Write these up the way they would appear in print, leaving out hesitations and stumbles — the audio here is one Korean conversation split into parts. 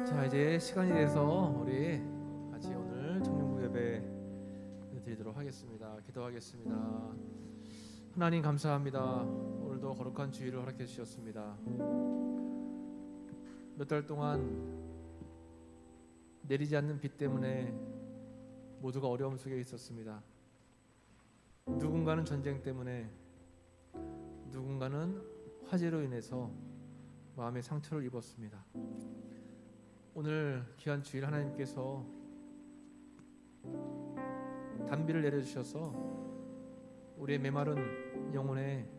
자, 이제 시간이 돼서 우리 같이 오늘 청년부 예배 드리도록 하겠습니다. 기도하겠습니다. 하나님 감사합니다. 오늘도 거룩한 주일을 허락해 주셨습니다. 몇 달 동안 내리지 않는 비 때문에 모두가 어려움 속에 있었습니다. 누군가는 전쟁 때문에, 누군가는 화재로 인해서 마음의 상처를 입었습니다. 오늘 귀한 주일 하나님께서 단비를 내려주셔서 우리의 메마른 영혼에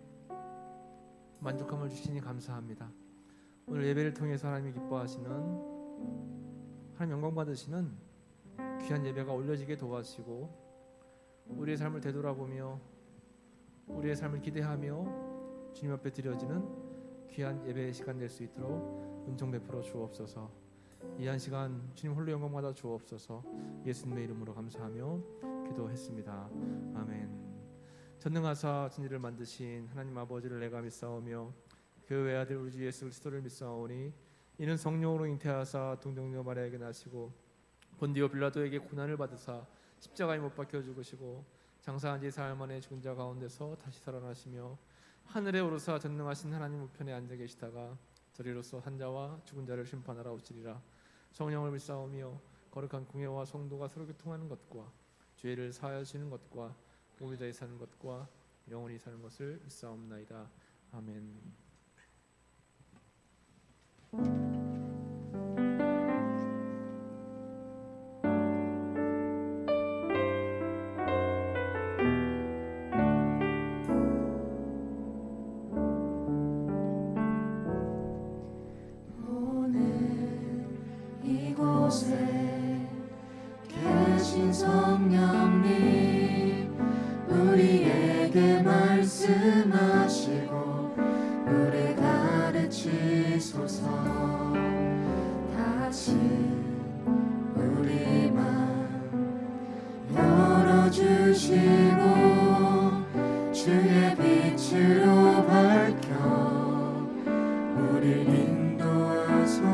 만족함을 주시니 감사합니다. 오늘 예배를 통해서 하나님이 기뻐하시는, 하나님 영광 받으시는 귀한 예배가 올려지게 도와주시고, 우리의 삶을 되돌아보며 우리의 삶을 기대하며 주님 앞에 드려지는 귀한 예배의 시간 될 수 있도록 은총 베풀어 주옵소서. 이 한 시간 주님 홀로 영광 받아 주옵소서. 예수님의 이름으로 감사하며 기도했습니다. 아멘. 전능하사 진리를 만드신 하나님 아버지를 내가 믿사오며 그 외아들 우리 주 예수 그리스도를 믿사오니 이는 성령으로 잉태하사 동정녀 마리아에게 나시고 본디오 빌라도에게 고난을 받으사 십자가에 못 박혀 죽으시고 장사한 지 사흘 만에 죽은 자 가운데서 다시 살아나시며 하늘에 오르사 전능하신 하나님 우편에 앉아 계시다가 저리로서 산자와 죽은 자를 심판하러 오시리라. 성령을 믿사오며 거룩한 공예와 성도가 서로 교통하는 것과 죄를 사하여 주시는 것과 몸이 다해 사는 것과 영원히 사는 것을 믿사옵나이다. 아멘. 이곳에 계신 성령님 우리에게 말씀하시고 우리 가르치소서. 다시 우리 맘 열어주시고 주의 빛으로 밝혀 우리 인도하소서.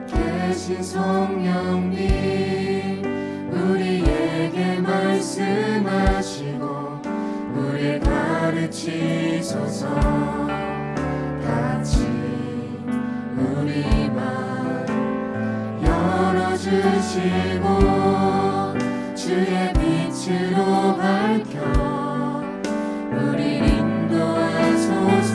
계신 성령님 우리에게 말씀하시고 우리 가르치소서. 같이 우리 맘 열어주시고 주의 빛으로 밝혀 우리 인도하소서.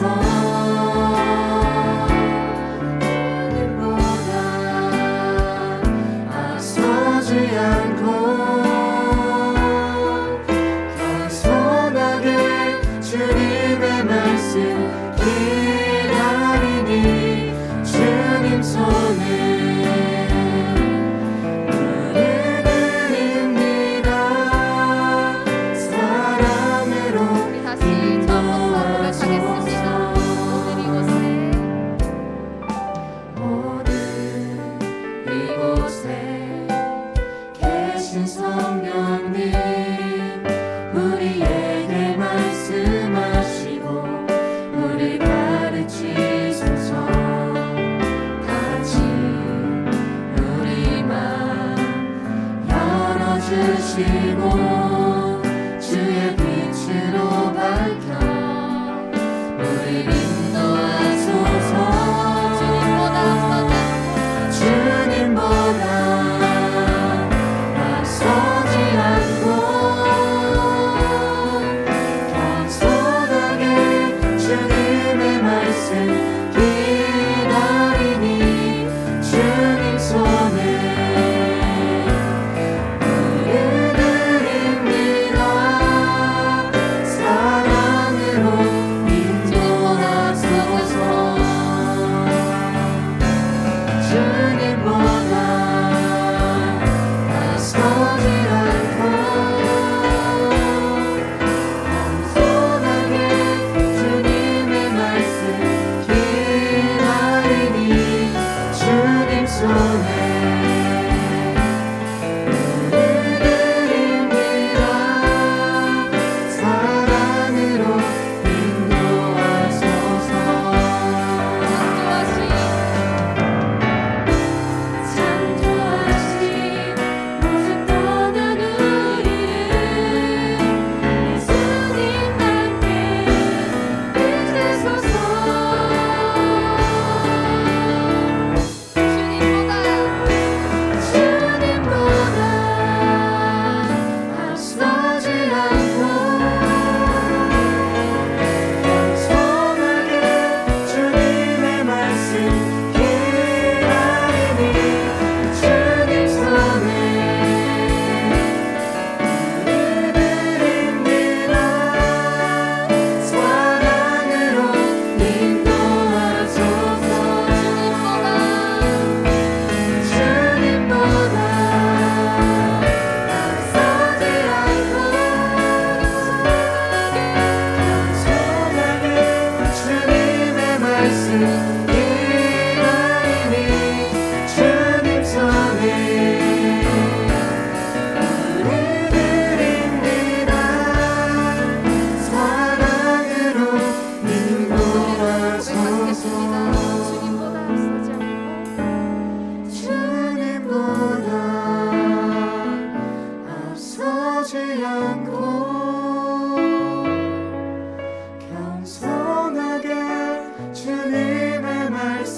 주님의 말씀 기다리니 주님 손을 우리 드립니다. 사랑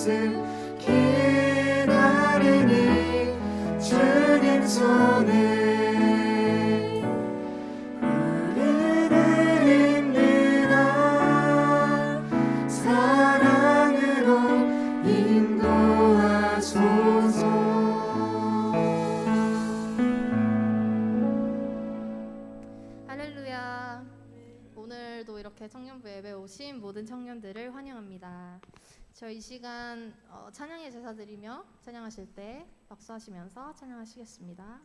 말씀 기다리니 주님 손을 할렐루야. 오늘도 이렇게 청년부 예배 오신 모든 청년들을 환영합니다. 저희 이 시간 찬양의 제사 드리며 찬양하실 때 박수하시면서 찬양하시겠습니다.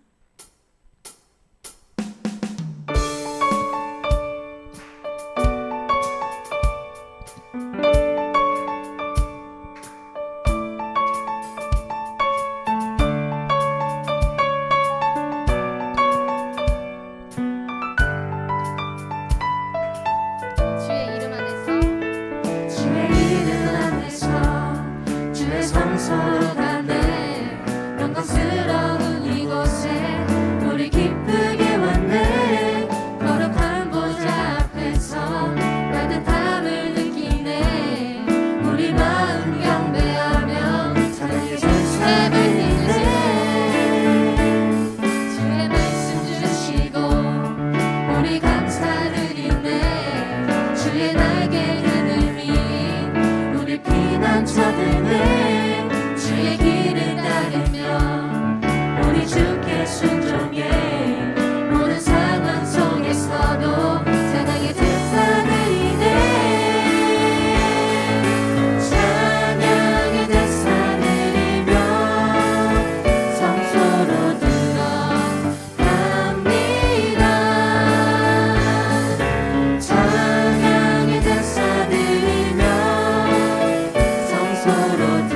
주의 이름 안에서 주의 성소로 가네 영광스러운 이곳에 우리 기쁘게 왔네 거룩한 보좌 앞에서 따뜻함을 느끼네 우리 마음 경배하며 찬양의 전사 드리네 주의 말씀 주시고 우리 감사드리네 주의 날개 그늘이 우리 피난처되네 주의 길을 따르며 우리 주께 순종해 모든 상황 속에서도 찬양의 제사 드리네 찬양의 제사 드리며 성소로 들어갑니다 찬양의 제사 드리며 성소로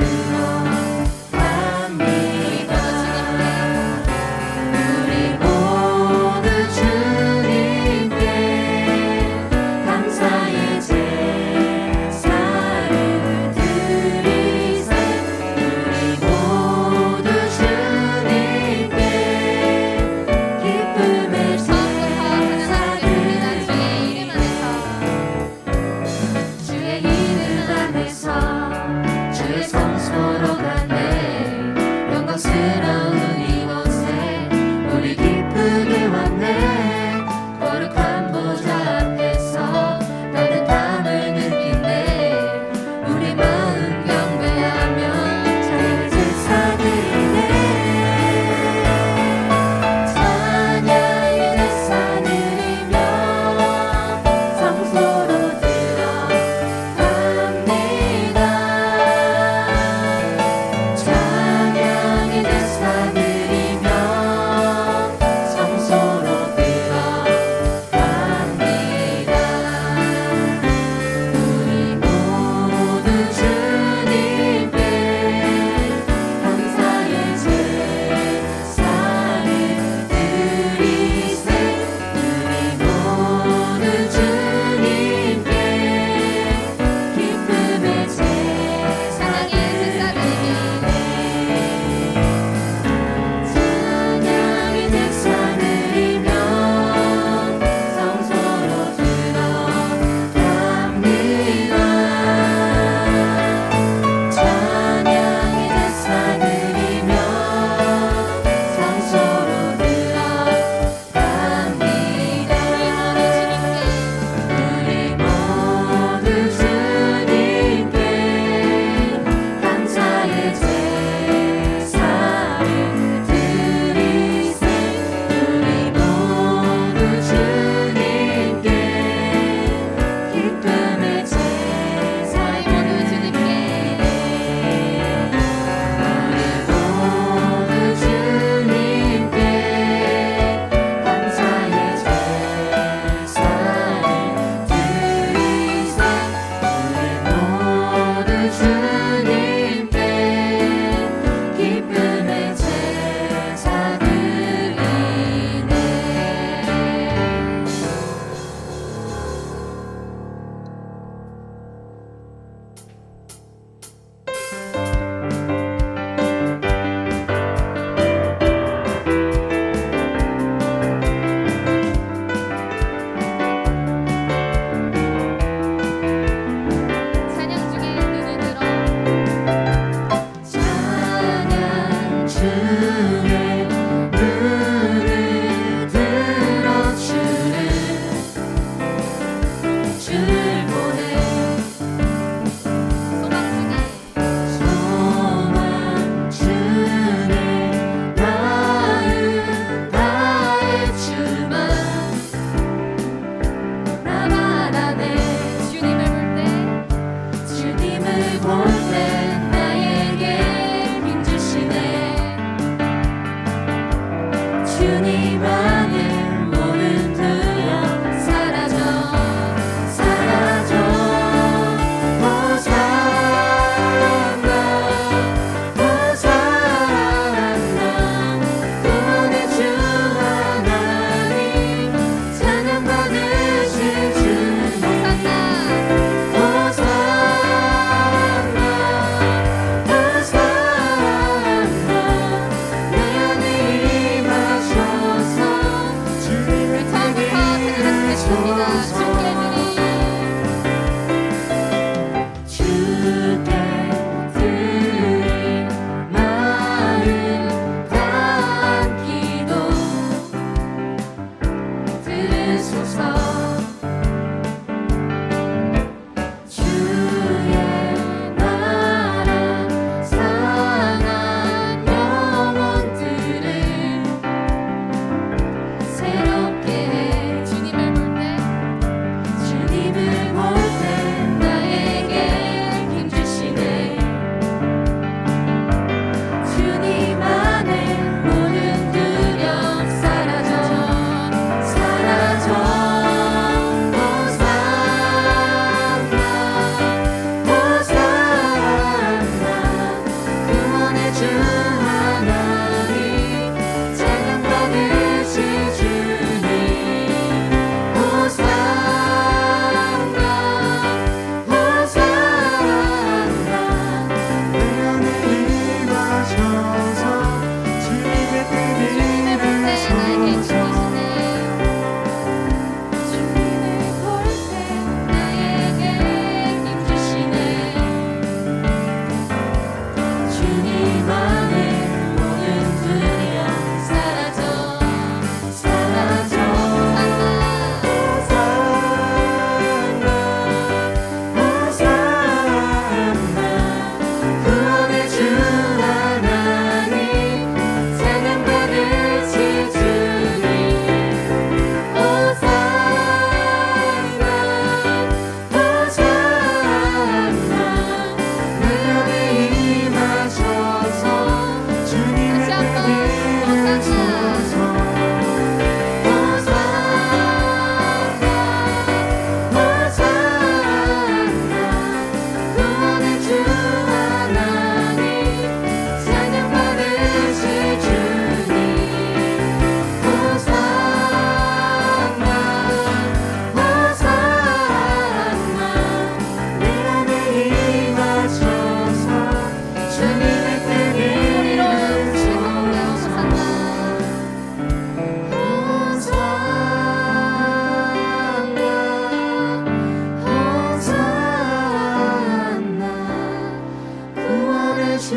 주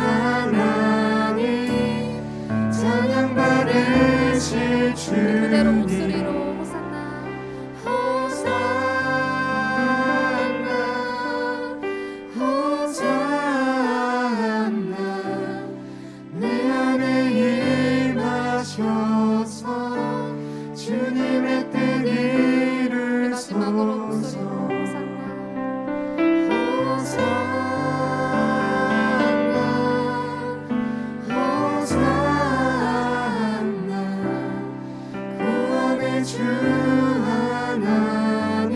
하나님 찬양 받으실 주님 그대로 목소리로 호산나 호산나 호산나 내 안에 임하셔서 주님의 뜻 마지막으로 이루소서 목소리로 호산나 호산나 구원의 주 하나님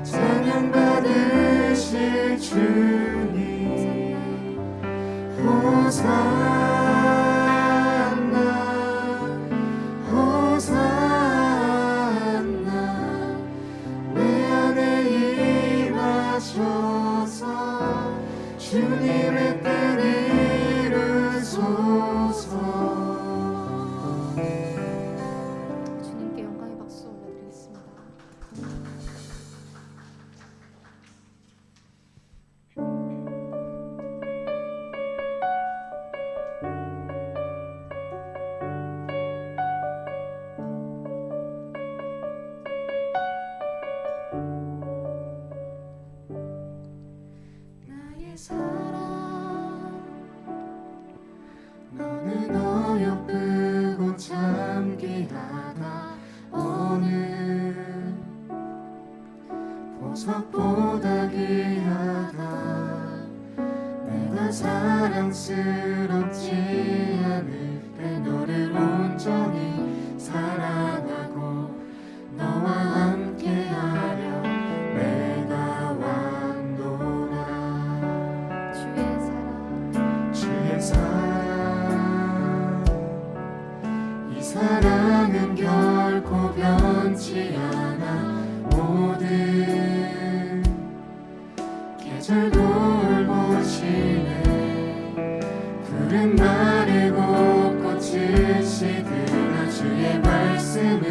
찬양 받으실 주님 호산나 호산나 내 안에 임하셔서 주님의 뜻 이루소서. 주님께 영광의 박수 올려드리겠습니다. 나의 사랑 너는 어여쁘고 참 귀하다 어느 보석보다 귀하다 내가 사랑스럽지 않을 때 너를 온전히 사랑하고 너와 함께하려 내가 왔노라 주의 사랑 이 사랑은 결코 변치 않아 모든 계절 돌보시네 푸른 마르고 꽃을 시드나 주의 말씀은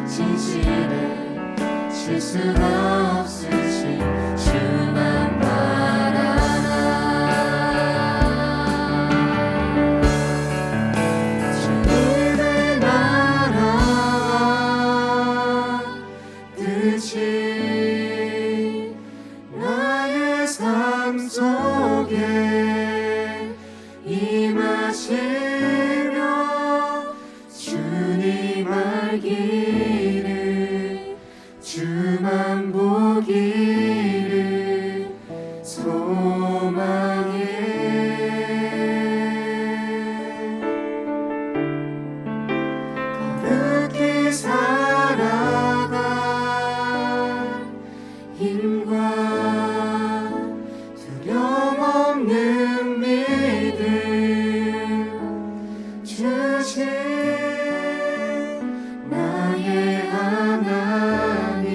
진실해 실수가 없으신 주만 바라나 주님의 나라와 뜻이 나의 삶 속에 임하시며 주님 알기를 주만 보기를 소망해 거룩히 살아가 힘과 두려움 없는 믿음 주신 나의 하나님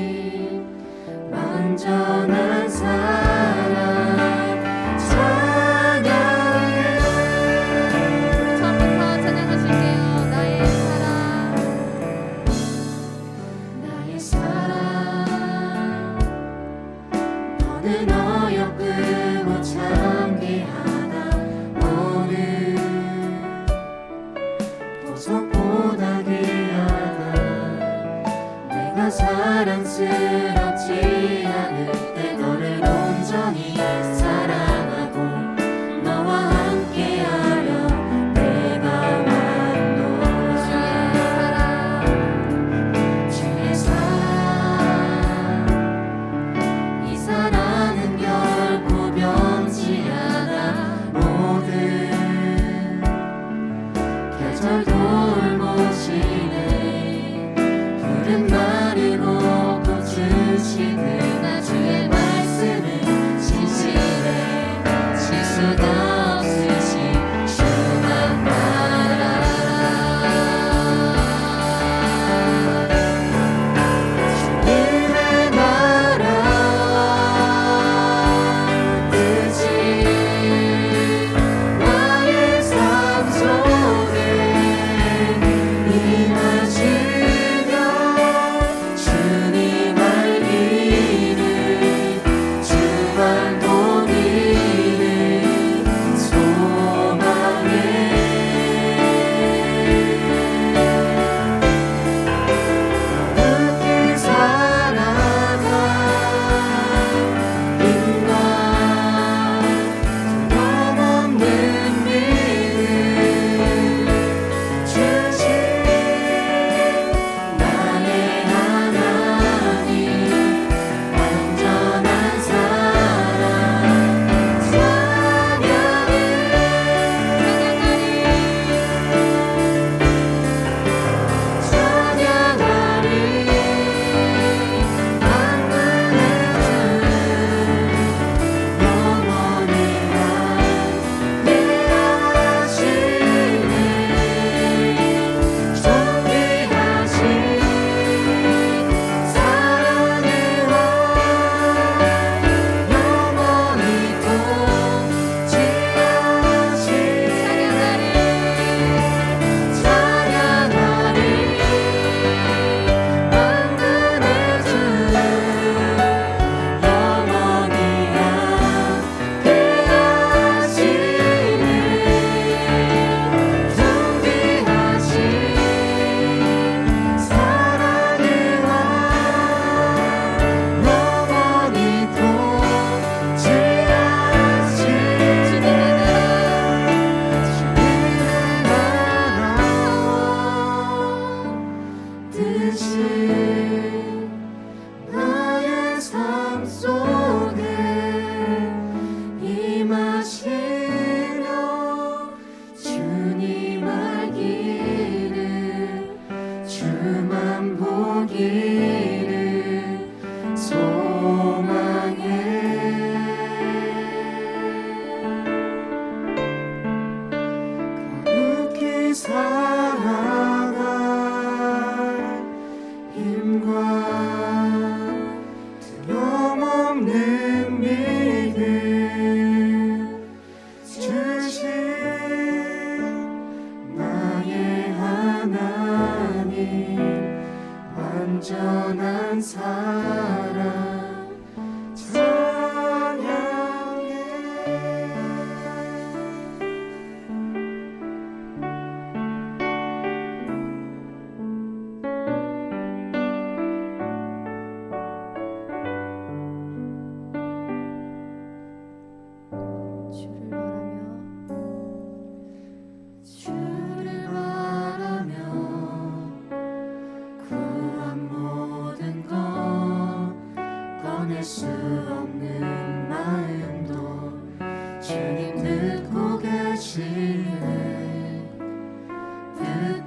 주님 듣고 계시네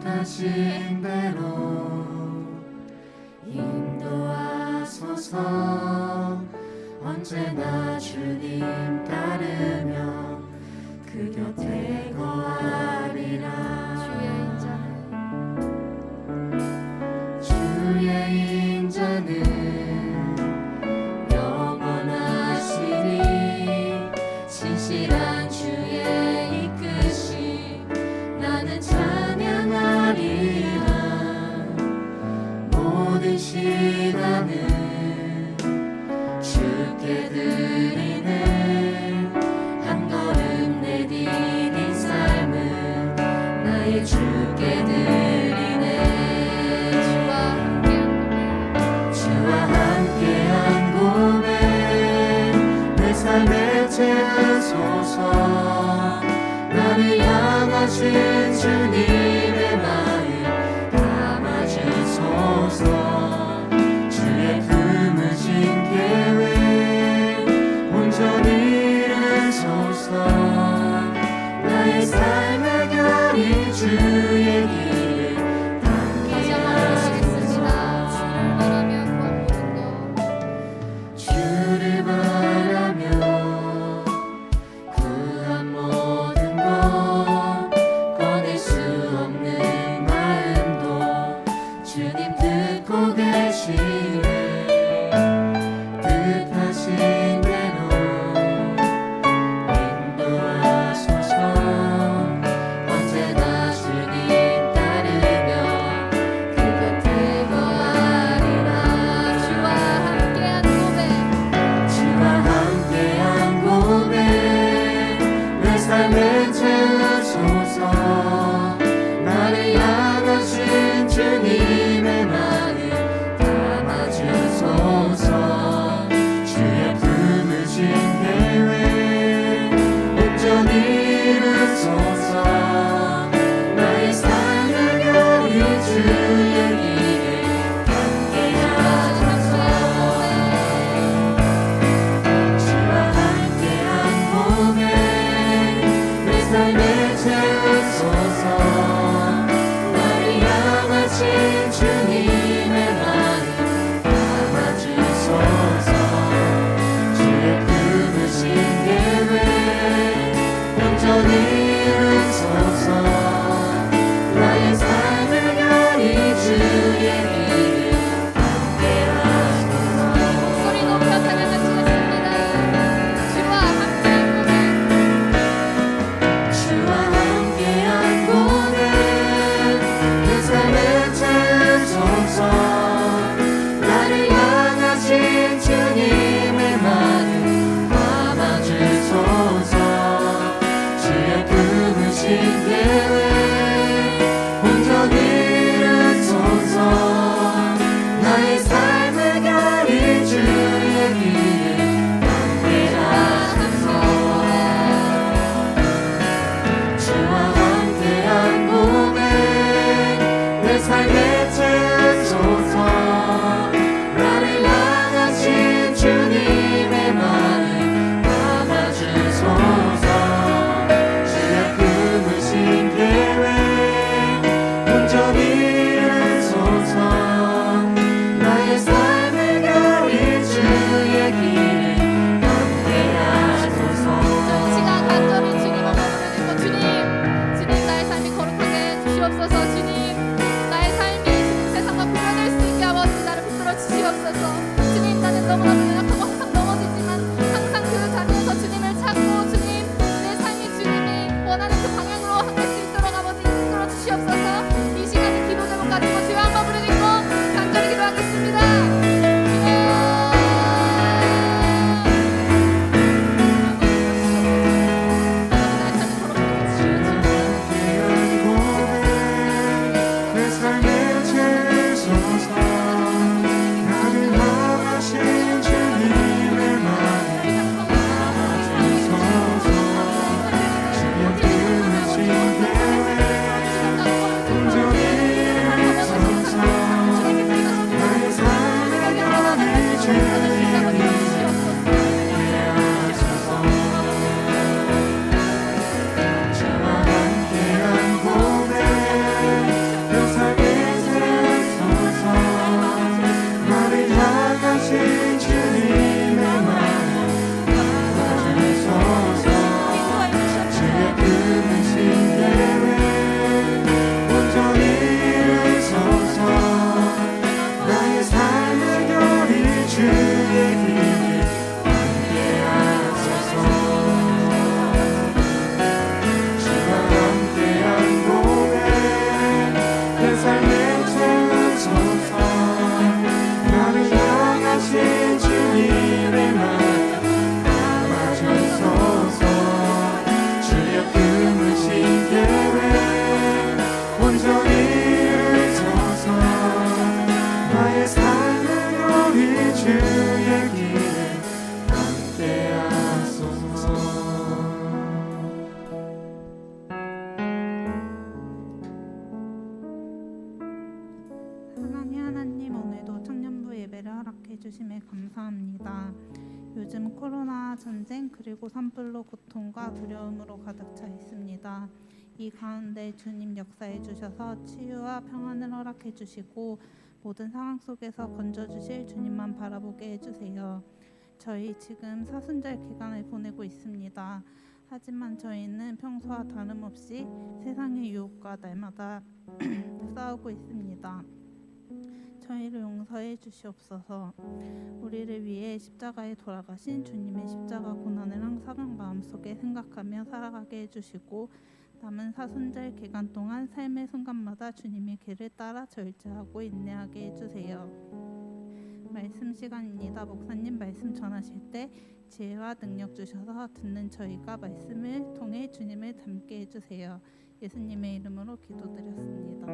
뜻하신 대로 인도하소서 언제나 주님 따르며 그 곁에 거하리라 주의 인자는 영원하시니 신실한 주의 이끄심 나는 찬양하리라 모든 시간을 주께 드리네 한 걸음 내디딘 삶은 나의 주께 드리네 주와 함께한 고백 내 삶에 채우소서 나를 향하신 주님의 마음 담아주소서 주의 품으신 계획 온전히 이루소서 나의 삶의 결이 주의 길을 다시 한번 부르시겠습니다. 주를 바라며 구한 모든 것 꺼낼 수 없는 마음도 주님 듣고 계시네 뜻하신 대로 인도하소서 언제나 주님 산불로 고통과 두려움으로 가득 차 있습니다. 이 가운데 주님 역사해 주셔서 치유와 평안을 허락해 주시고 모든 상황 속에서 건져 주실 주님만 바라보게 해 주세요. 저희 지금 사순절 기간을 보내고 있습니다. 하지만 저희는 평소와 다름없이 세상의 유혹과 날마다 싸우고 있습니다. 저희를 용서해 주시옵소서. 우리를 위해 십자가에 돌아가신 주님의 십자가 고난을 항상 마음속에 생각하며 살아가게 해주시고 남은 사순절 기간 동안 삶의 순간마다 주님의 길을 따라 절제하고 인내하게 해주세요. 말씀 시간입니다. 목사님 말씀 전하실 때 지혜와 능력 주셔서 듣는 저희가 말씀을 통해 주님을 닮게 해주세요. 예수님의 이름으로 기도드렸습니다.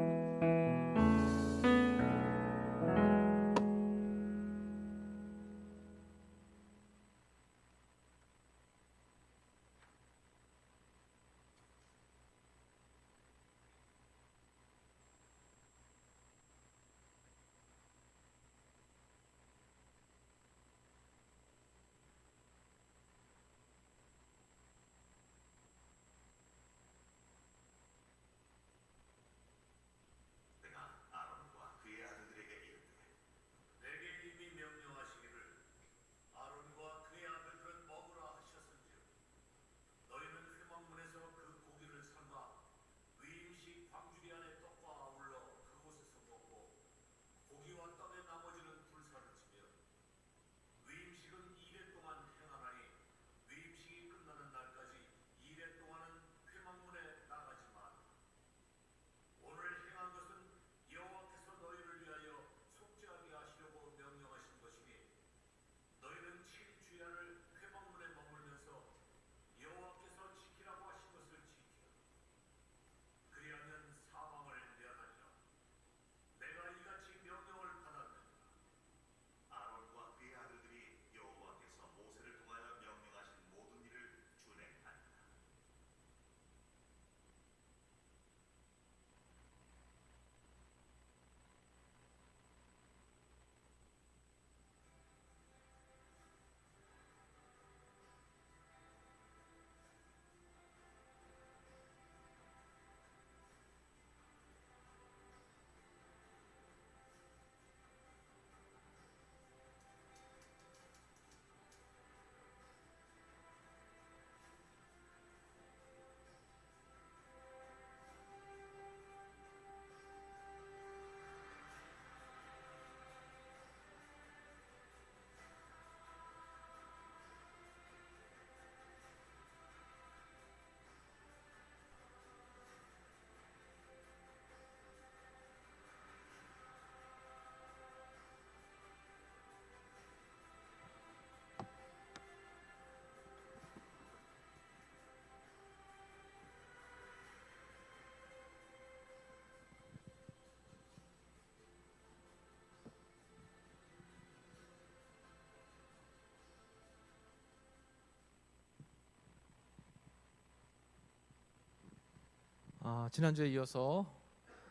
지난주에 이어서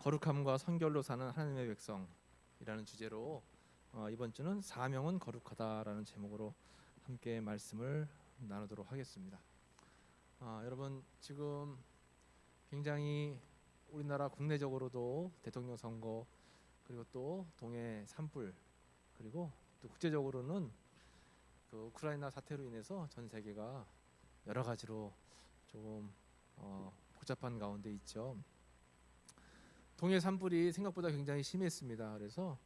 거룩함과 성결로 사는 하나님의 백성이라는 주제로 이번 주는 사명은 거룩하다라는 제목으로 함께 말씀을 나누도록 하겠습니다. 여러분 지금 굉장히 우리나라 국내적으로도 대통령 선거 그리고 또 동해 산불 그리고 또 국제적으로는 그 우크라이나 사태로 인해서 전 세계가 여러 가지로 조금 복잡한 가운데 있죠. 동해 산불이 생각보다 굉장히 심했습니다. 그래서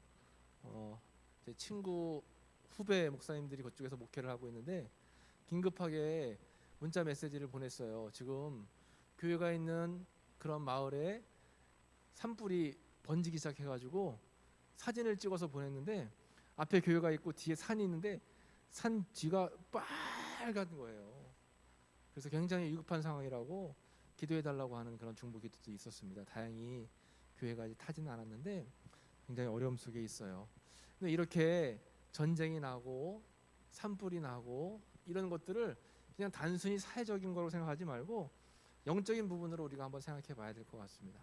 제 친구 후배 목사님들이 그쪽에서 목회를 하고 있는데 긴급하게 문자 메시지를 보냈어요. 지금 교회가 있는 그런 마을에 산불이 번지기 시작해가지고 사진을 찍어서 보냈는데 앞에 교회가 있고 뒤에 산이 있는데 산 뒤가 빨간 거예요. 그래서 굉장히 위급한 상황이라고 기도해달라고 하는 그런 중보 기도도 있었습니다. 다행히 교회가 아직 타지는 않았는데 굉장히 어려움 속에 있어요. 근데 이렇게 전쟁이 나고 산불이 나고 이런 것들을 그냥 단순히 사회적인 거로 생각하지 말고 영적인 부분으로 우리가 한번 생각해 봐야 될 것 같습니다.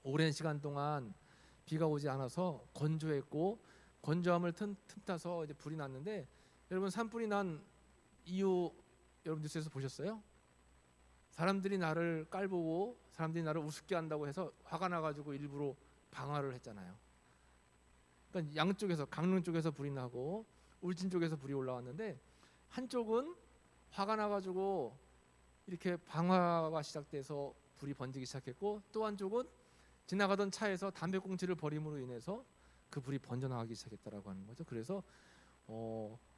오랜 시간 동안 비가 오지 않아서 건조했고 건조함을 틈타서 이제 불이 났는데 여러분 산불이 난 이유 여러분 뉴스에서 보셨어요? 사람들이 나를 깔보고 사람들이 나를 우습게 한다고 해서 화가 나가지고 일부러 방화를 했잖아요. 그러니까 양쪽에서 강릉 쪽에서 불이 나고 울진 쪽에서 불이 올라왔는데 한쪽은 화가 나가지고 이렇게 방화가 시작돼서 불이 번지기 시작했고 또 한쪽은 지나가던 차에서 담배꽁초를 버림으로 인해서 그 불이 번져나가기 시작했다라고 하는 거죠. 그래서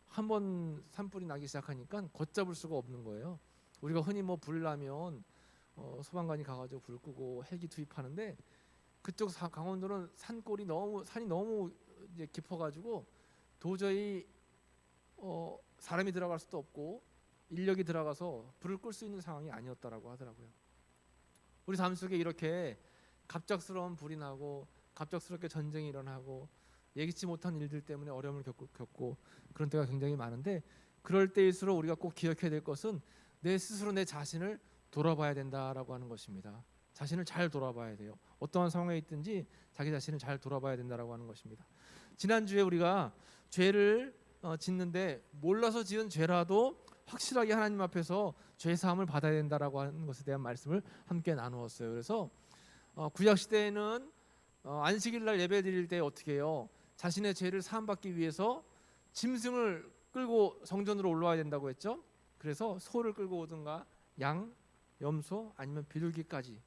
한 번 산불이 나기 시작하니까 걷잡을 수가 없는 거예요. 우리가 흔히 뭐 불 나면 소방관이 가가지고 불 끄고 헬기 투입하는데 그쪽 강원도는 산이 너무 이제 깊어가지고 도저히 사람이 들어갈 수도 없고 인력이 들어가서 불을 끌 수 있는 상황이 아니었다라고 하더라고요. 우리 삶 속에 이렇게 갑작스러운 불이 나고 갑작스럽게 전쟁이 일어나고 예기치 못한 일들 때문에 어려움을 겪고 그런 때가 굉장히 많은데 그럴 때일수록 우리가 꼭 기억해야 될 것은 내 스스로 내 자신을 돌아봐야 된다라고 하는 것입니다. 자신을 잘 돌아봐야 돼요. 어떠한 상황에 있든지 자기 자신을 잘 돌아봐야 된다라고 하는 것입니다. 지난주에 우리가 죄를 짓는데 몰라서 지은 죄라도 확실하게 하나님 앞에서 죄 사함을 받아야 된다라고 하는 것에 대한 말씀을 함께 나누었어요. 그래서 구약 시대에는 안식일 날 예배 드릴 때 어떻게 해요? 자신의 죄를 사함받기 위해서 짐승을 끌고 성전으로 올라와야 된다고 했죠. 그래서 소를 끌고 오든가 양, 염소 아니면 비둘기까지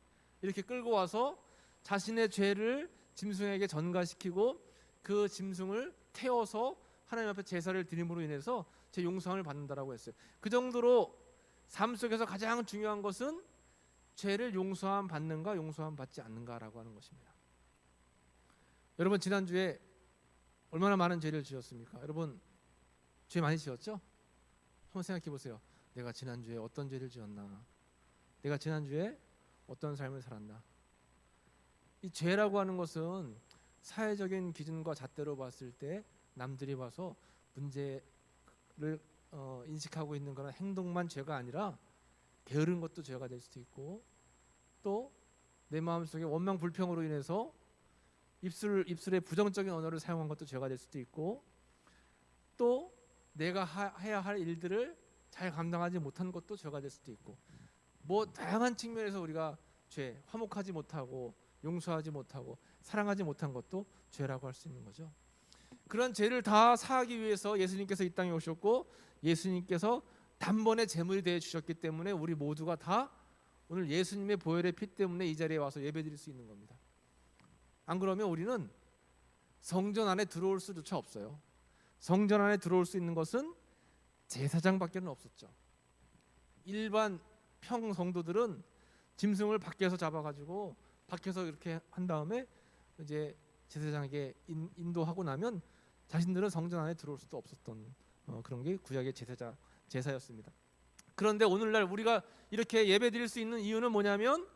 이렇게 끌고 와서 자신의 죄를 짐승에게 전가시키고 그 짐승을 태워서 하나님 앞에 제사를 드림으로 인해서 제 용서함을 받는다라고 했어요. 그 정도로 삶 속에서 가장 중요한 것은 죄를 용서함 받는가 용서함 받지 않는가라고 하는 것입니다. 여러분 지난주에 얼마나 많은 죄를 지었습니까? 여러분 죄 많이 지었죠? 한번 생각해 보세요. 내가 지난주에 어떤 죄를 지었나? 내가 지난주에 어떤 삶을 살았나? 이 죄라고 하는 것은 사회적인 기준과 잣대로 봤을 때 남들이 봐서 문제를 인식하고 있는 그런 행동만 죄가 아니라 게으른 것도 죄가 될 수도 있고 또 내 마음속에 원망 불평으로 인해서 입술에 부정적인 언어를 사용한 것도 죄가 될 수도 있고 또 내가 해야 할 일들을 잘 감당하지 못한 것도 죄가 될 수도 있고 뭐 다양한 측면에서 우리가 죄, 화목하지 못하고 용서하지 못하고 사랑하지 못한 것도 죄라고 할 수 있는 거죠. 그런 죄를 다 사하기 위해서 예수님께서 이 땅에 오셨고 예수님께서 단번에 제물이 되어 주셨기 때문에 우리 모두가 다 오늘 예수님의 보혈의 피 때문에 이 자리에 와서 예배드릴 수 있는 겁니다. 안 그러면 우리는 성전 안에 들어올 수조차 없어요. 성전 안에 들어올 수 있는 것은 제사장밖에는 없었죠. 일반 평 성도들은 짐승을 밖에서 잡아가지고 밖에서 이렇게 한 다음에 이제 제사장에게 인도하고 나면 자신들은 성전 안에 들어올 수도 없었던 그런 게 구약의 제사였습니다. 그런데 오늘날 우리가 이렇게 예배드릴 수 있는 이유는 뭐냐면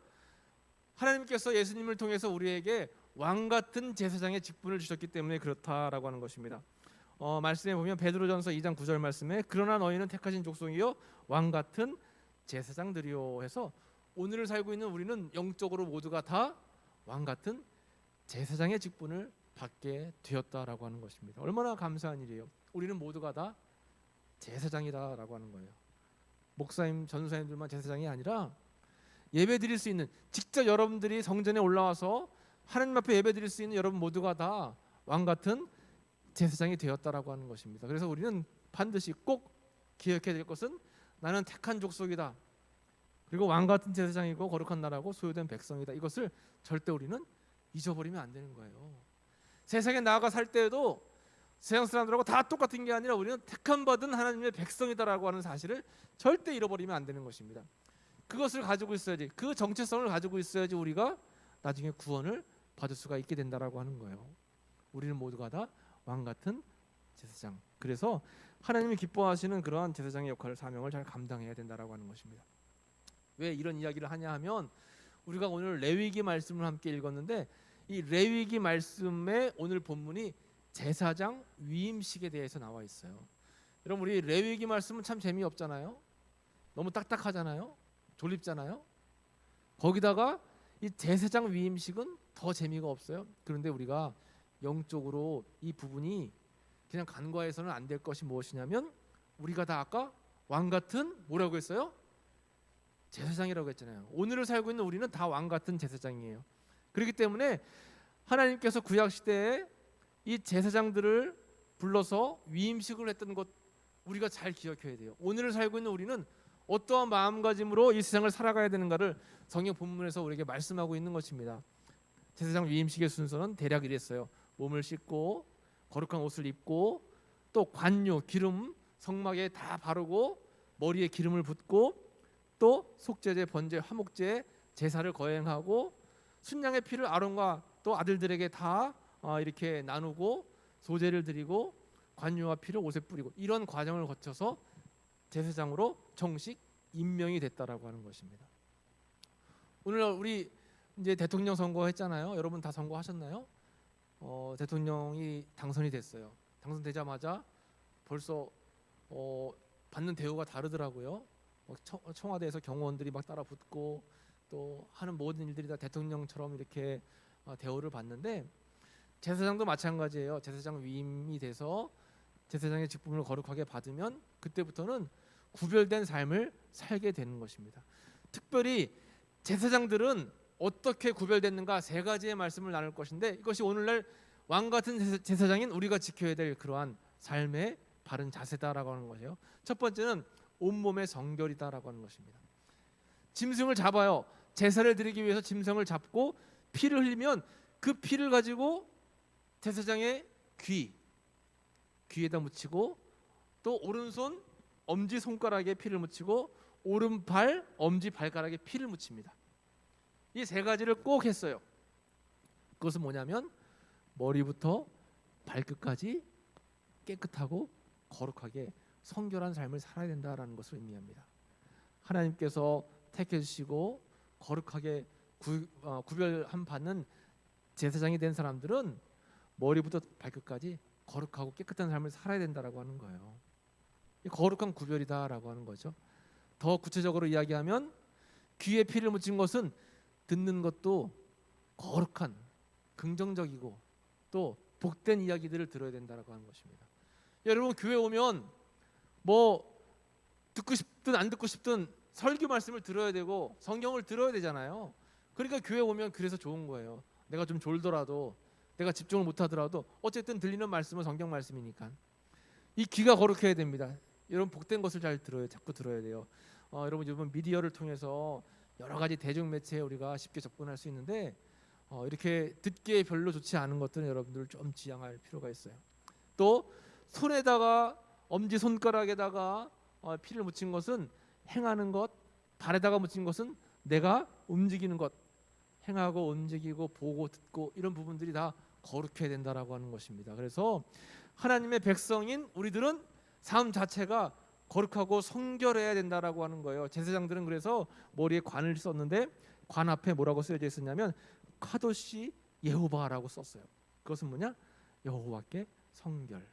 하나님께서 예수님을 통해서 우리에게 왕 같은 제사장의 직분을 주셨기 때문에 그렇다라고 하는 것입니다. 말씀에 보면 베드로전서 2장 9절 말씀에 그러나 너희는 택하신 족속이요 왕 같은 제사장들이요 해서 오늘을 살고 있는 우리는 영적으로 모두가 다 왕 같은 제사장의 직분을 받게 되었다라고 하는 것입니다. 얼마나 감사한 일이에요. 우리는 모두가 다 제사장이다라고 하는 거예요. 목사님, 전도사님들만 제사장이 아니라 예배드릴 수 있는 직접 여러분들이 성전에 올라와서 하나님 앞에 예배드릴 수 있는 여러분 모두가 다 왕 같은 제사장이 되었다라고 하는 것입니다. 그래서 우리는 반드시 꼭 기억해야 될 것은 나는 택한 족속이다. 그리고 왕 같은 제사장이고 거룩한 나라고 소유된 백성이다. 이것을 절대 우리는 잊어버리면 안 되는 거예요. 세상에 나아가 살 때에도 세상 사람들하고 다 똑같은 게 아니라 우리는 택함 받은 하나님의 백성이다라고 하는 사실을 절대 잃어버리면 안 되는 것입니다. 그것을 가지고 있어야지, 그 정체성을 가지고 있어야지 우리가 나중에 구원을 받을 수가 있게 된다라고 하는 거예요. 우리는 모두가 다 왕 같은 제사장. 그래서 하나님이 기뻐하시는 그러한 제사장의 역할을 사명을 잘 감당해야 된다라고 하는 것입니다. 왜 이런 이야기를 하냐 하면 우리가 오늘 레위기 말씀을 함께 읽었는데 이 레위기 말씀의 오늘 본문이 제사장 위임식에 대해서 나와 있어요. 여러분 우리 레위기 말씀은 참 재미없잖아요. 너무 딱딱하잖아요. 졸립잖아요. 거기다가 이 제사장 위임식은 더 재미가 없어요. 그런데 우리가 영적으로 이 부분이 그냥 간과해서는 안 될 것이 무엇이냐면 우리가 다 아까 왕 같은 뭐라고 했어요? 제사장이라고 했잖아요. 오늘을 살고 있는 우리는 다 왕 같은 제사장이에요. 그렇기 때문에 하나님께서 구약 시대에 이 제사장들을 불러서 위임식을 했던 것 우리가 잘 기억해야 돼요. 오늘을 살고 있는 우리는 어떠한 마음가짐으로 이 세상을 살아가야 되는가를 성경 본문에서 우리에게 말씀하고 있는 것입니다. 제사장 위임식의 순서는 대략 이랬어요. 몸을 씻고 거룩한 옷을 입고 또 관유 기름 성막에 다 바르고 머리에 기름을 붓고 또 속죄제 번제 화목제 제사를 거행하고 순양의 피를 아론과 또 아들들에게 다 이렇게 나누고 소제를 드리고 관유와 피를 옷에 뿌리고 이런 과정을 거쳐서 제사장으로 정식 임명이 됐다라고 하는 것입니다. 오늘 우리 이제 대통령 선거했잖아요. 여러분 다 선거하셨나요? 대통령이 당선이 됐어요. 당선되자마자 벌써 받는 대우가 다르더라고요. 청와대에서 경호원들이 막 따라 붙고 또 하는 모든 일들이 다 대통령처럼 이렇게 대우를 받는데 제사장도 마찬가지예요. 제사장 위임이 돼서 제사장의 직분을 거룩하게 받으면 그때부터는 구별된 삶을 살게 되는 것입니다. 특별히 제사장들은 어떻게 구별됐는가 세 가지의 말씀을 나눌 것인데 이것이 오늘날 왕 같은 제사장인 우리가 지켜야 될 그러한 삶의 바른 자세다라고 하는 것이에요. 첫 번째는 온몸의 성결이다라고 하는 것입니다. 짐승을 잡아요. 제사를 드리기 위해서 짐승을 잡고 피를 흘리면 그 피를 가지고 제사장의 귀에다 묻히고 또 오른손 엄지 손가락에 피를 묻히고 오른발 엄지 발가락에 피를 묻힙니다. 이 세 가지를 꼭 했어요. 그것은 뭐냐면 머리부터 발끝까지 깨끗하고 거룩하게 성결한 삶을 살아야 된다라는 것을 의미합니다. 하나님께서 택해 주시고 거룩하게 구별함 받는 제사장이 된 사람들은 머리부터 발끝까지 거룩하고 깨끗한 삶을 살아야 된다라고 하는 거예요. 이 거룩한 구별이다라고 하는 거죠. 더 구체적으로 이야기하면 귀에 피를 묻힌 것은 듣는 것도 거룩한 긍정적이고 또 복된 이야기들을 들어야 된다라고 하는 것입니다. 여러분 교회 오면 뭐 듣고 싶든 안 듣고 싶든 설교 말씀을 들어야 되고 성경을 들어야 되잖아요. 그러니까 교회 오면 그래서 좋은 거예요. 내가 좀 졸더라도 내가 집중을 못하더라도 어쨌든 들리는 말씀은 성경 말씀이니까 이 귀가 거룩해야 됩니다. 여러분 복된 것을 잘 들어요. 자꾸 들어야 돼요. 여러분 요즘 미디어를 통해서 여러 가지 대중 매체에 우리가 쉽게 접근할 수 있는데 이렇게 듣기에 별로 좋지 않은 것들은 여러분들 좀 지양할 필요가 있어요. 또 손에다가 엄지 손가락에다가 피를 묻힌 것은 행하는 것, 발에다가 묻힌 것은 내가 움직이는 것, 행하고 움직이고 보고 듣고 이런 부분들이 다 거룩해야 된다라고 하는 것입니다. 그래서 하나님의 백성인 우리들은 삶 자체가 거룩하고 성결해야 된다라고 하는 거예요. 제사장들은 그래서 머리에 관을 썼는데 관 앞에 뭐라고 쓰여져 있었냐면 카도시 예호바라고 썼어요. 그것은 뭐냐? 여호와께 성결.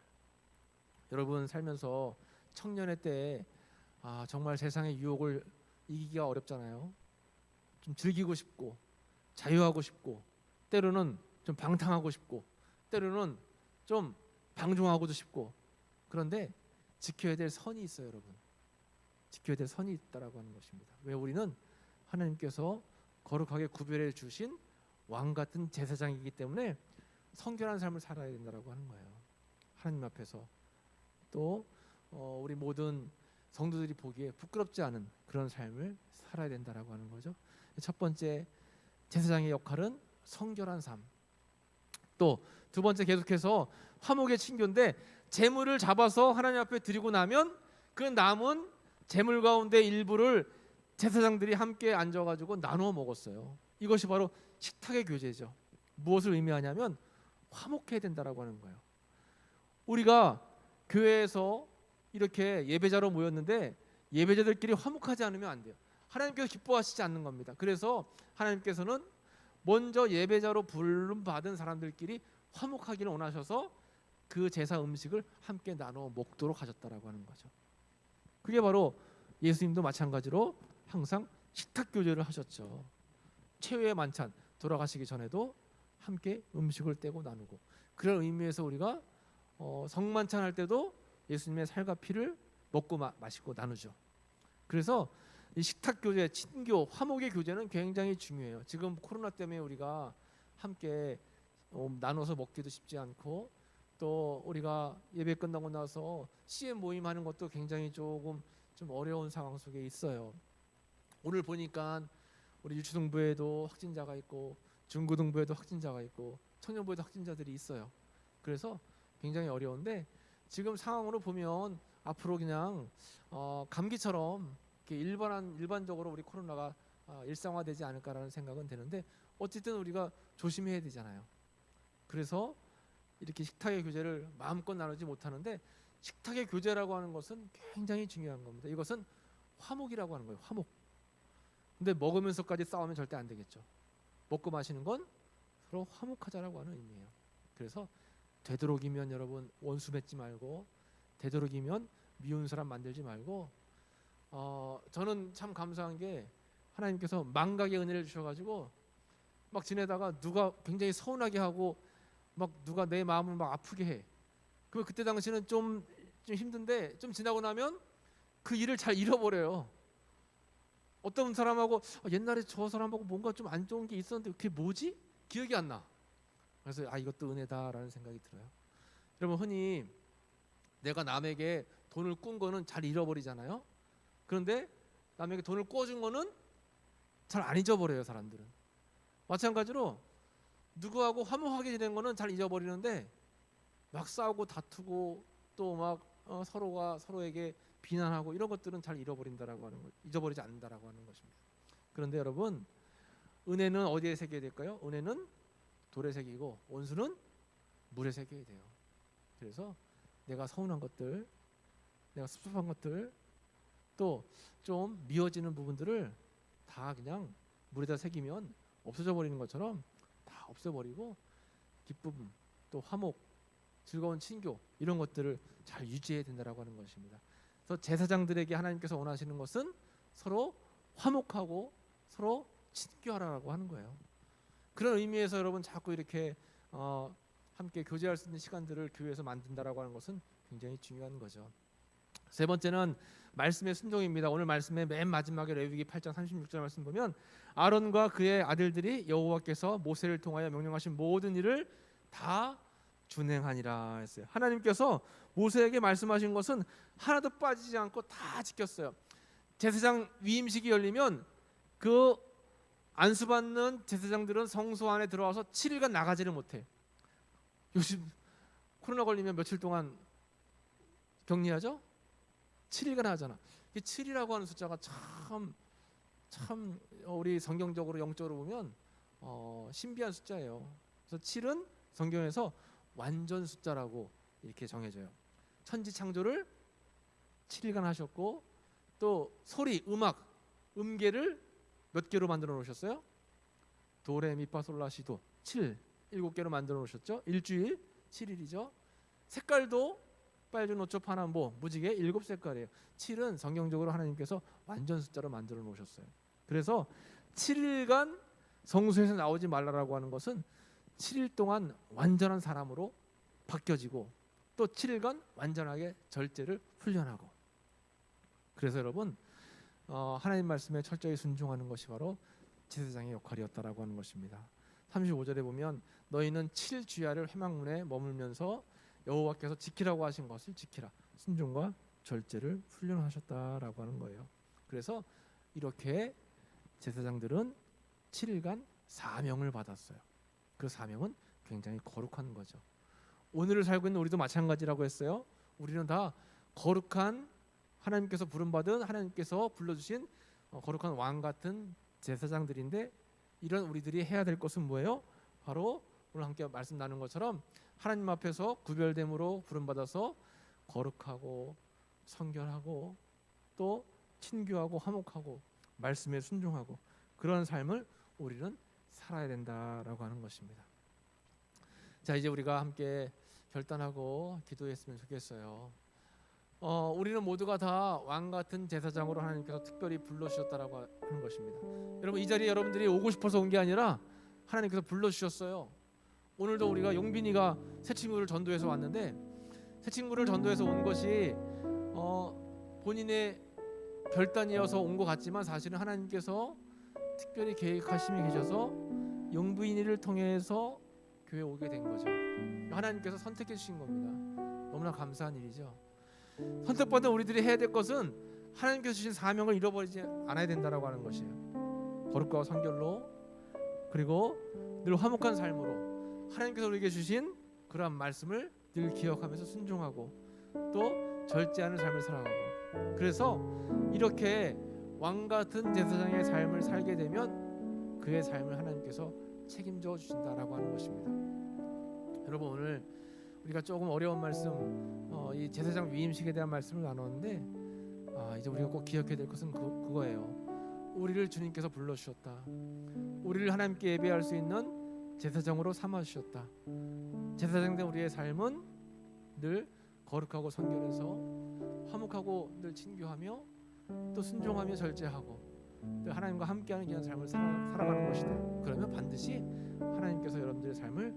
여러분 살면서 청년의 때에 정말 세상의 유혹을 이기기가 어렵잖아요. 좀 즐기고 싶고 자유하고 싶고 때로는 좀 방탕하고 싶고 때로는 좀 방종하고도 싶고 그런데 지켜야 될 선이 있어요, 여러분. 지켜야 될 선이 있다라고 하는 것입니다. 왜 우리는 하나님께서 거룩하게 구별해 주신 왕 같은 제사장이기 때문에 성결한 삶을 살아야 된다라고 하는 거예요. 하나님 앞에서 또 우리 모든 성도들이 보기에 부끄럽지 않은 그런 삶을 살아야 된다라고 하는 거죠. 첫 번째 제사장의 역할은 성결한 삶. 또 두 번째 계속해서 화목의 친교인데 제물을 잡아서 하나님 앞에 드리고 나면 그 남은 제물 가운데 일부를 제사장들이 함께 앉아가지고 나누어 먹었어요. 이것이 바로 식탁의 교제죠. 무엇을 의미하냐면 화목해야 된다라고 하는 거예요. 우리가 교회에서 이렇게 예배자로 모였는데 예배자들끼리 화목하지 않으면 안 돼요. 하나님께서 기뻐하시지 않는 겁니다. 그래서 하나님께서는 먼저 예배자로 부름 받은 사람들끼리 화목하기를 원하셔서 그 제사 음식을 함께 나눠 먹도록 하셨다라고 하는 거죠. 그게 바로 예수님도 마찬가지로 항상 식탁 교제를 하셨죠. 최후의 만찬 돌아가시기 전에도 함께 음식을 떼고 나누고 그런 의미에서 우리가 성만찬 할 때도 예수님의 살과 피를 먹고 마시고 나누죠. 그래서 이 식탁 교제, 친교, 화목의 교제는 굉장히 중요해요. 지금 코로나 때문에 우리가 함께 나눠서 먹기도 쉽지 않고 또 우리가 예배 끝나고 나서 CM 모임하는 것도 굉장히 조금 좀 어려운 상황 속에 있어요. 오늘 보니까 우리 유초등부에도 확진자가 있고 중고등부에도 확진자가 있고 청년부에도 확진자들이 있어요. 그래서 굉장히 어려운데 지금 상황으로 보면 앞으로 그냥 감기처럼 이렇게 일반적으로 우리 코로나가 일상화되지 않을까라는 생각은 드는데 어쨌든 우리가 조심해야 되잖아요. 그래서 이렇게 식탁의 교제를 마음껏 나누지 못하는데 식탁의 교제라고 하는 것은 굉장히 중요한 겁니다. 이것은 화목이라고 하는 거예요. 화목. 근데 먹으면서까지 싸우면 절대 안 되겠죠. 먹고 마시는 건 서로 화목하자라고 하는 의미예요. 그래서 되도록이면 여러분 원수 맺지 말고 되도록이면 미운 사람 만들지 말고 저는 참 감사한 게 하나님께서 망각의 은혜를 주셔가지고 막 지내다가 누가 굉장히 서운하게 하고 막 누가 내 마음을 막 아프게 해. 그럼 그때 당시는 좀 힘든데 좀 지나고 나면 그 일을 잘 잃어버려요. 어떤 사람하고 옛날에 저 사람하고 뭔가 좀 안 좋은 게 있었는데 그게 뭐지? 기억이 안 나. 그래서 이것도 은혜다라는 생각이 들어요. 여러분 흔히 내가 남에게 돈을 꾼 거는 잘 잃어버리잖아요. 그런데 남에게 돈을 꿔준 거는 잘 안 잊어버려요. 사람들은. 마찬가지로 누구하고 화목하게 지낸 거는 잘 잊어버리는데 막 싸우고 다투고 또 막 서로가 서로에게 비난하고 이런 것들은 잘 잃어버린다라고 하는 거, 잊어버리지 않는다라고 하는 것입니다. 그런데 여러분 은혜는 어디에 새겨야 될까요? 은혜는 돌에 새기고 원수는 물에 새겨야 돼요. 그래서 내가 서운한 것들, 내가 섭섭한 것들, 또 좀 미워지는 부분들을 다 그냥 물에다 새기면 없어져 버리는 것처럼 다 없애버리고 기쁨, 또 화목, 즐거운 친교 이런 것들을 잘 유지해야 된다라고 하는 것입니다. 그래서 제사장들에게 하나님께서 원하시는 것은 서로 화목하고 서로 친교하라고 하는 거예요. 그런 의미에서 여러분 자꾸 이렇게 함께 교제할 수 있는 시간들을 교회에서 만든다라고 하는 것은 굉장히 중요한 거죠. 세 번째는 말씀의 순종입니다. 오늘 말씀의 맨 마지막에 레위기 8장 36절 말씀 보면 아론과 그의 아들들이 여호와께서 모세를 통하여 명령하신 모든 일을 다 준행하니라 했어요. 하나님께서 모세에게 말씀하신 것은 하나도 빠지지 않고 다 지켰어요. 제사장 위임식이 열리면 그 안수받는 제사장들은 성소 안에 들어와서 7일간 나가지를 못해. 요즘 코로나 걸리면 며칠 동안 격리하죠? 7일간 하잖아. 이 7이라고 하는 숫자가 참 우리 성경적으로 영적으로 보면 신비한 숫자예요. 그래서 7은 성경에서 완전 숫자라고 이렇게 정해져요. 천지 창조를 7일간 하셨고 또 소리, 음악, 음계를 몇 개로 만들어 놓으셨어요? 도레미파솔라시도 7개로 만들어 놓으셨죠? 일주일 7일이죠. 색깔도 빨주노초 파남보 무지개 7색깔이에요. 7은 성경적으로 하나님께서 완전 숫자로 만들어 놓으셨어요. 그래서 7일간 성소에서 나오지 말라라고 하는 것은 7일 동안 완전한 사람으로 바뀌어지고 또 7일간 완전하게 절제를 훈련하고. 그래서 여러분 하나님 말씀에 철저히 순종하는 것이 바로 제사장의 역할이었다라고 하는 것입니다. 35절에 보면 너희는 7주야를 회막문에 머물면서 여호와께서 지키라고 하신 것을 지키라. 순종과 절제를 훈련하셨다라고 하는 거예요. 그래서 이렇게 제사장들은 7일간 사명을 받았어요. 그 사명은 굉장히 거룩한 거죠. 오늘을 살고 있는 우리도 마찬가지라고 했어요. 우리는 다 거룩한 하나님께서 부름받은 하나님께서 불러주신 거룩한 왕 같은 제사장들인데 이런 우리들이 해야 될 것은 뭐예요? 바로 오늘 함께 말씀 나눈 것처럼 하나님 앞에서 구별됨으로 부름받아서 거룩하고 성결하고 또 친교하고 화목하고 말씀에 순종하고 그런 삶을 우리는 살아야 된다라고 하는 것입니다. 자, 이제 우리가 함께 결단하고 기도했으면 좋겠어요. 우리는 모두가 다 왕 같은 제사장으로 하나님께서 특별히 불러주셨다라고 하는 것입니다. 여러분 이 자리에 여러분들이 오고 싶어서 온 게 아니라 하나님께서 불러주셨어요. 오늘도 우리가 용빈이가 새 친구를 전도해서 왔는데 새 친구를 전도해서 온 것이 본인의 결단이어서 온 것 같지만 사실은 하나님께서 특별히 계획하심이 계셔서 영부인을 통해서 교회에 오게 된 거죠. 하나님께서 선택해 주신 겁니다. 너무나 감사한 일이죠. 선택받은 우리들이 해야 될 것은 하나님께서 주신 사명을 잃어버리지 않아야 된다라고 하는 것이에요. 거룩과 성결로 그리고 늘 화목한 삶으로 하나님께서 우리에게 주신 그러한 말씀을 늘 기억하면서 순종하고 또 절제하는 삶을 살아가고, 그래서 이렇게 왕 같은 제사장의 삶을 살게 되면 그의 삶을 하나님께서 책임져 주신다라고 하는 것입니다. 여러분, 오늘 우리가 조금 어려운 말씀, 이 제사장 위임식에 대한 말씀을 나눴는데 이제 우리가 꼭 기억해야 될 것은 그거예요. 우리를 주님께서 불러주셨다. 우리를 하나님께 예배할 수 있는 제사장으로 삼아주셨다. 제사장된 우리의 삶은 늘 거룩하고 성결해서 화목하고 늘 친교하며 또 순종하며 절제하고 또 하나님과 함께하는 귀한 삶을 살아가는 것이다. 그러면 반드시 하나님께서 여러분들의 삶을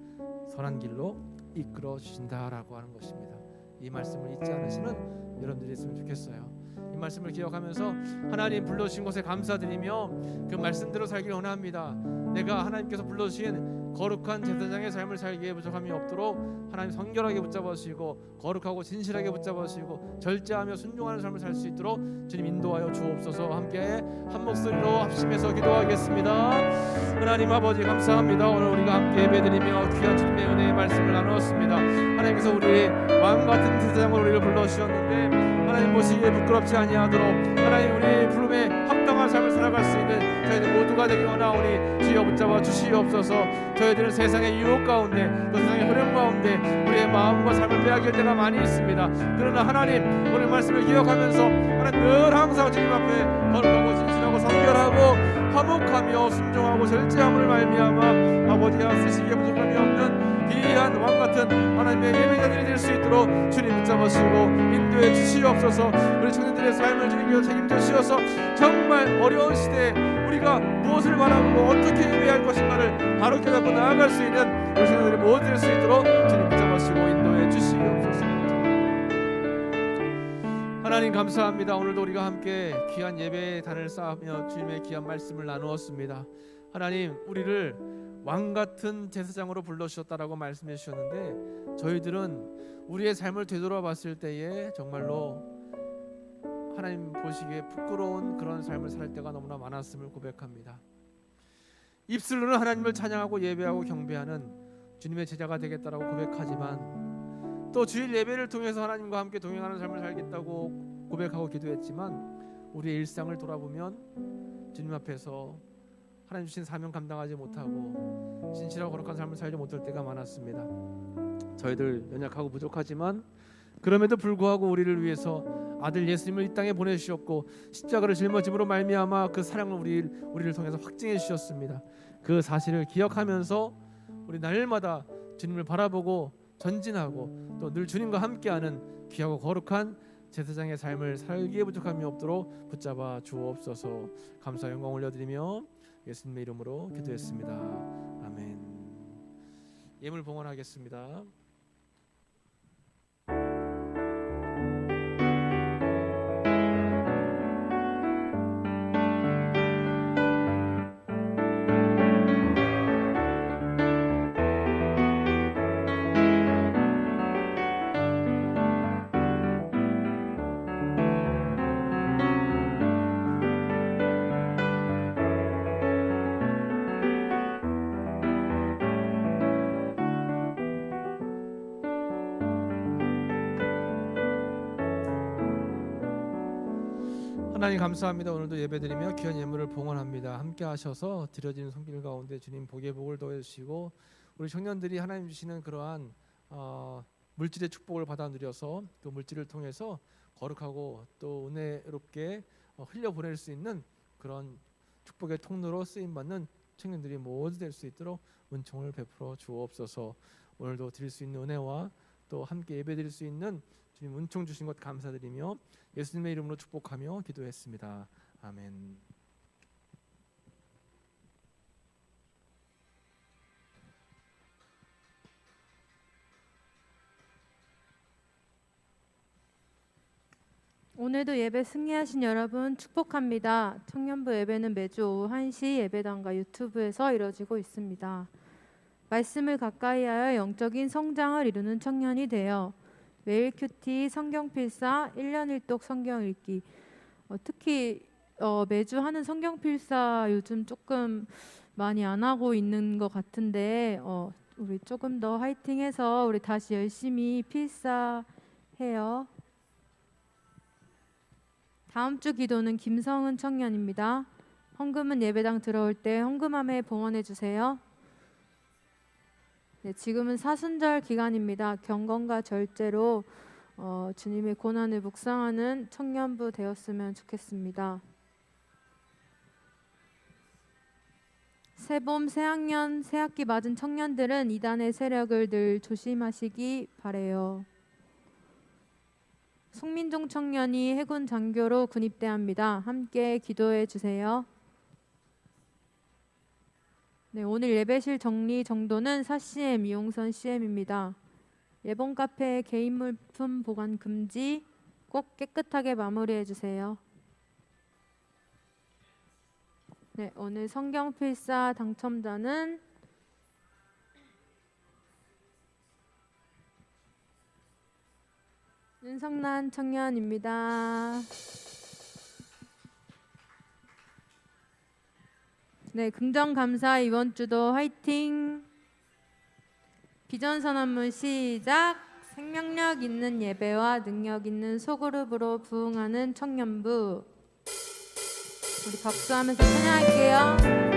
선한 길로 이끌어 주신다라고 하는 것입니다. 이 말씀을 잊지 않으시는 여러분들이 있으면 좋겠어요. 이 말씀을 기억하면서 하나님 불러주신 것에 감사드리며 그 말씀대로 살길 원합니다. 내가 하나님께서 불러주신 거룩한 제사장의 삶을 살기에 부족함이 없도록 하나님 성결하게 붙잡아 주시고 거룩하고 진실하게 붙잡아 주시고 절제하며 순종하는 삶을 살 수 있도록 주님 인도하여 주옵소서. 함께 한 목소리로 합심해서 기도하겠습니다. 하나님 아버지 감사합니다. 오늘 우리가 함께 예배드리며 귀한 주님의 은혜의 말씀을 나누었습니다. 하나님께서 우리 왕 같은 제사장으로 우리를 불러주셨는데 하나님 보시기에 부끄럽지 아니하도록 하나님 우리 부름에 합당한 삶을 살아갈 수 있는 저희들 모두가 되기 원하오니 주여 붙잡아 주시옵소서. 저희들은 세상의 유혹 가운데 또 세상의 흐름 가운데 우리의 마음과 삶을 빼앗길 때가 많이 있습니다. 그러나 하나님 오늘 말씀을 기억하면서 하나님 늘 항상 주님 앞에 거룩하고 진실하고 성결하고 화목하며 순종하고 절제함을 말미암아 아버지가 쓰시기에 부족함이 없는 귀한 왕같은 하나님의 예배자들이 될 수 있도록 주님 붙잡으시고 인도해 주시옵소서. 우리 청년들의 삶을 주님께서 책임져 주셔서 정말 어려운 시대에 우리가 무엇을 바라보고 어떻게 예배할 것인가를 바로 깨닫고 나아갈 수 있는 우리 청년들이 모두 될 수 있도록 주님 붙잡으시고 인도해 주시옵소서. 하나님 감사합니다. 오늘도 우리가 함께 귀한 예배의 단을 쌓으며 주님의 귀한 말씀을 나누었습니다. 하나님 우리를 왕같은 제사장으로 불러주셨다라고 말씀해 주셨는데 저희들은 우리의 삶을 되돌아봤을 때에 정말로 하나님 보시기에 부끄러운 그런 삶을 살 때가 너무나 많았음을 고백합니다. 입술로는 하나님을 찬양하고 예배하고 경배하는 주님의 제자가 되겠다라고 고백하지만 또 주일 예배를 통해서 하나님과 함께 동행하는 삶을 살겠다고 고백하고 기도했지만 우리의 일상을 돌아보면 주님 앞에서 하나님 주신 사명 감당하지 못하고 진실하고 거룩한 삶을 살지 못할 때가 많았습니다. 저희들 연약하고 부족하지만 그럼에도 불구하고 우리를 위해서 아들 예수님을 이 땅에 보내주셨고 십자가를 짊어짐으로 말미암아 그 사랑을 우리를 통해서 확증해 주셨습니다. 그 사실을 기억하면서 우리 날마다 주님을 바라보고 전진하고 또 늘 주님과 함께하는 귀하고 거룩한 제사장의 삶을 살기에 부족함이 없도록 붙잡아 주옵소서. 감사 영광 올려드리며 예수님의 이름으로 기도했습니다. 아멘. 예물 봉헌하겠습니다. 하나님 감사합니다. 오늘도 예배드리며 귀한 예물을 봉헌합니다. 함께 하셔서 드려지는 손길 가운데 주님 복의 복을 더해주시고 우리 청년들이 하나님 주시는 그러한 물질의 축복을 받아 누려서 그 물질을 통해서 거룩하고 또 은혜롭게 흘려보낼 수 있는 그런 축복의 통로로 쓰임받는 청년들이 모두 될 수 있도록 은총을 베풀어 주옵소서. 오늘도 드릴 수 있는 은혜와 또 함께 예배드릴 수 있는 주님 은총 주신 것 감사드리며 예수님의 이름으로 축복하며 기도했습니다. 아멘. 오늘도 예배 승리하신 여러분 축복합니다. 청년부 예배는 매주 오후 1시 예배당과 유튜브에서 이루어지고 있습니다. 말씀을 가까이하여 영적인 성장을 이루는 청년이 되어 매일 큐티, 성경 필사, 1년 1독 성경 읽기, 특히 매주 하는 성경 필사 요즘 조금 많이 안 하고 있는 것 같은데 우리 조금 더 화이팅해서 우리 다시 열심히 필사해요. 다음 주 기도는 김성은 청년입니다. 헌금은 예배당 들어올 때 헌금함에 봉헌해 주세요. 네, 지금은 사순절 기간입니다. 경건과 절제로 주님의 고난을 묵상하는 청년부 되었으면 좋겠습니다. 새봄 새학년 새학기 맞은 청년들은 이단의 세력을 늘 조심하시기 바래요. 송민종 청년이 해군 장교로 군입대합니다. 함께 기도해 주세요. 네, 오늘 예배실 정리 정도는 사CM 이용선 CM입니다. 예본 카페 개인 물품 보관 금지, 꼭 깨끗하게 마무리해 주세요. 네, 오늘 성경 필사 당첨자는 윤성란 청년입니다. 네, 긍정감사 이번 주도 화이팅! 비전선언문 시작! 생명력 있는 예배와 능력 있는 소그룹으로 부흥하는 청년부. 우리 박수하면서 찬양할게요.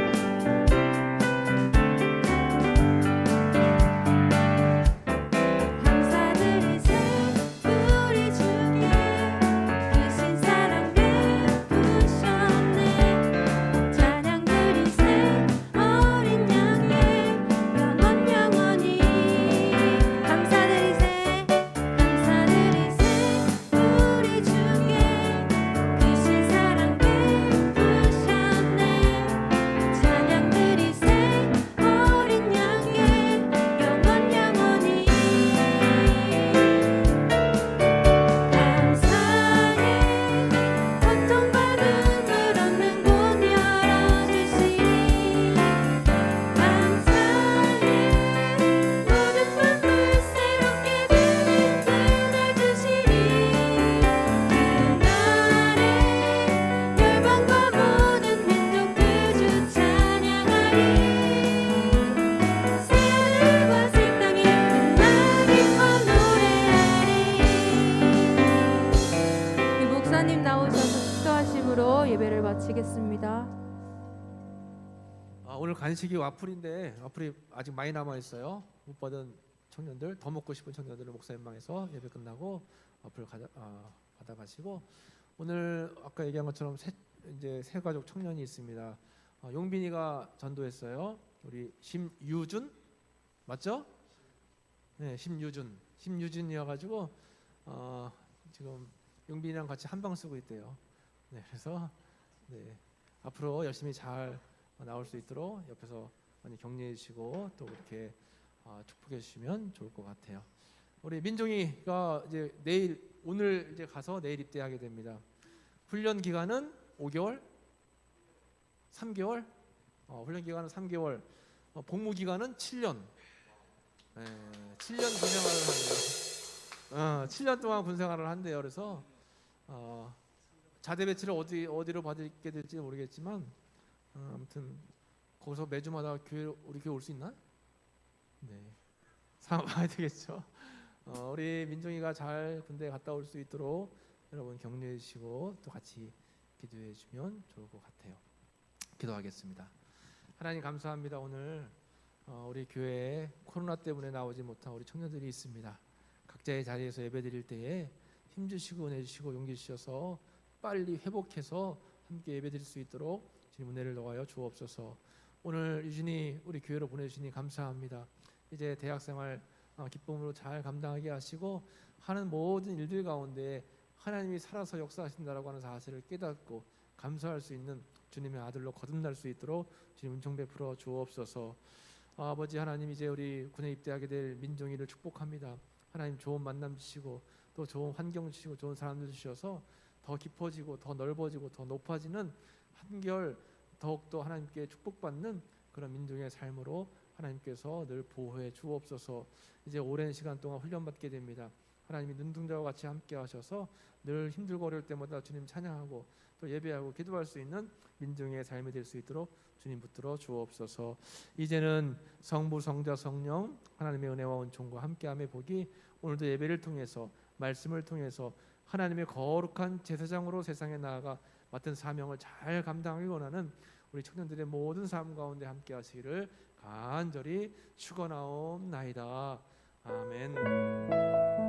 예배를 마치겠습니다. 오늘 간식이 와플인데 와플이 아직 많이 남아 있어요. 못 받은 청년들, 더 먹고 싶은 청년들은 목사님방에서 예배 끝나고 와플 받아가시고, 오늘 아까 얘기한 것처럼 이제 새 가족 청년이 있습니다. 용빈이가 전도했어요. 우리 심유준 맞죠? 네, 심유준이어가지고 지금 용빈이랑 같이 한방 쓰고 있대요. 네, 그래서 앞으로 열심히 잘 나올 수 있도록 옆에서 많이 격려해 주시고 또 그렇게 축복해 주시면 좋을 것 같아요. 우리 민종이가 이제 오늘 이제 가서 내일 입대하게 됩니다. 훈련 기간은 5개월, 3개월, 훈련 기간은 3개월, 복무 기간은 7년. 7년 군생활을 한대요. 7년 동안 군생활을 한대요. 그래서 자대 배치를 어디로 받게 될지 모르겠지만 아무튼 거기서 매주마다 우리 교회 올 수 있나? 네, 상황 봐야 되겠죠. 우리 민종이가 잘 군대 갔다 올 수 있도록 여러분 격려해 주시고 또 같이 기도해 주면 좋을 것 같아요. 기도하겠습니다. 하나님 감사합니다. 오늘 우리 교회에 코로나 때문에 나오지 못한 우리 청년들이 있습니다. 각자의 자리에서 예배드릴 때에 힘주시고 은혜 주시고 용기 주셔서 빨리 회복해서 함께 예배드릴 수 있도록 주님 은혜를 더하여 주옵소서. 오늘 유진이 우리 교회로 보내주시니 감사합니다. 이제 대학생활 기쁨으로 잘 감당하게 하시고 하는 모든 일들 가운데 하나님이 살아서 역사하신다라고 하는 사실을 깨닫고 감사할 수 있는 주님의 아들로 거듭날 수 있도록 주님 은총 베풀어 주옵소서. 아버지 하나님, 이제 우리 군에 입대하게 될 민종이를 축복합니다. 하나님 좋은 만남 주시고 또 좋은 환경 주시고 좋은 사람들 주셔서 더 깊어지고 더 넓어지고 더 높아지는 한결 더욱더 하나님께 축복받는 그런 민중의 삶으로 하나님께서 늘 보호해 주옵소서. 이제 오랜 시간 동안 훈련받게 됩니다. 하나님이 눈동자와 같이 함께 하셔서 늘 힘들고 어려울 때마다 주님 찬양하고 또 예배하고 기도할 수 있는 민중의 삶이 될 수 있도록 주님 붙들어 주옵소서. 이제는 성부 성자 성령 하나님의 은혜와 은총과 함께함의 복이 오늘도 예배를 통해서 말씀을 통해서 하나님의 거룩한 제사장으로 세상에 나아가 맡은 사명을 잘 감당하기 원하는 우리 청년들의 모든 삶 가운데 함께 하시기를 간절히 축원하옵나이다. 아멘.